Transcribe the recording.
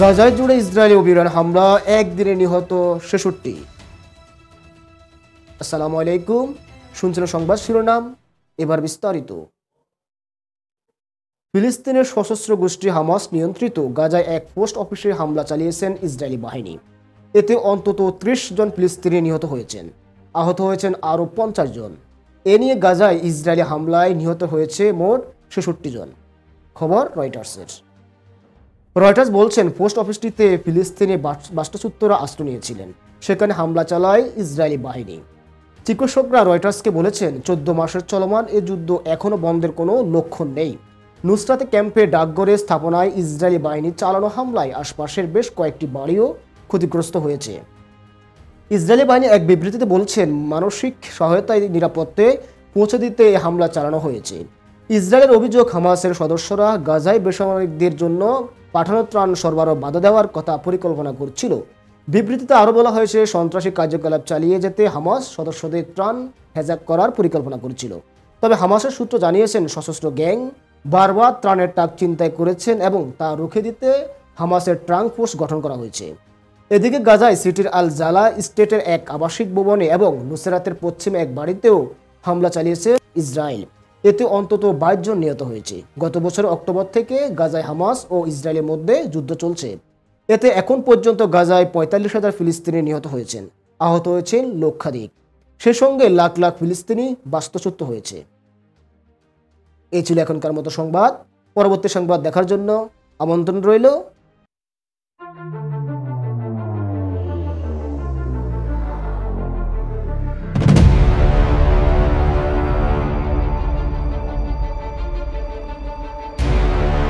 গাজায় জুড়ে ইসরায়েলি অভিযান হামলা একদিনে নিহত ৬৬। আসসালামু আলাইকুম, শুনছিলেন সংবাদ শিরোনাম, এবার বিস্তারিত। ফিলিস্তিনের সশস্ত্র গোষ্ঠী হামাস নিয়ন্ত্রিত গাজায় এক পোস্ট অফিসে হামলা চালিয়েছেন ইসরায়েলি বাহিনী। এতে অন্তত ৩০ জন ফিলিস্তিনি নিহত হয়েছেন, আহত হয়েছেন আরও ৫০ জন। এ নিয়ে গাজায় ইসরায়েলি হামলায় নিহত হয়েছে মোট ৬৬ জন। খবর রয়টার্সের। রয়টার্স বলছেন, পোস্ট অফিসটিতে ফিলিস্তিনি বাস্তুচ্যুতরা আশ্রয় নিয়েছিলেন, সেখানে হামলা চালায় ইসরায়েলি বাহিনী। চিকিৎসকরা রয়টার্সকে বলেছেন, ১৪ মাসের চলমান এ যুদ্ধ এখনও বন্ধের কোনো লক্ষণ নেই। নুসরাতে ক্যাম্পে ডাকঘরের স্থাপনায় ইসরায়েলি বাহিনী চালানো হামলায় আশপাশের বেশ কয়েকটি বাড়িও ক্ষতিগ্রস্ত হয়েছে। ইসরায়েলি বাহিনী এক বিবৃতিতে বলছেন, মানসিক সহায়তায় নিরাপত্তে পৌঁছে দিতে এই হামলা চালানো হয়েছে। ইসরায়েলের অভিযোগ, হামাসের সদস্যরা গাজায় বেসামরিকদের জন্য পাঠানো ত্রাণ সরবরাহ বাধা দেওয়ার কথা পরিকল্পনা করছিল। বিবৃতিতে আরও বলা হয়েছে, সন্ত্রাসী কার্যকলাপ চালিয়ে যেতে হামাস সদস্যদের ত্রাণ হেজাক করার পরিকল্পনা করছিল। তবে হামাসের সূত্র জানিয়েছেন, সশস্ত্র গ্যাং বারবার ত্রাণের টাক চিন্তায় করেছেন এবং তা রুখে দিতে হামাসের ট্রাঙ্ক ফোর্স গঠন করা হয়েছে। এদিকে গাজায় সিটির আল জালা স্টেটের এক আবাসিক ভবনে এবং নুসরাতের পশ্চিমে এক বাড়িতেও হামলা চালিয়েছে ইসরায়েল। এতে অন্তত ২২ জন নিহত হয়েছে। গত বছর অক্টোবর থেকে গাজায় হামাস ও ইসরায়েলের মধ্যে যুদ্ধ চলছে। এতে এখন পর্যন্ত গাজায় ৪৫,০০০ ফিলিস্তিনি নিহত হয়েছেন, আহত হয়েছেন লক্ষাধিক। সে সঙ্গে লাখ লাখ ফিলিস্তিনি বাস্তুচ্যুত হয়েছে। এই ছিল এখনকার মতো সংবাদ। পরবর্তী সংবাদ দেখার জন্য আমন্ত্রণ রইল।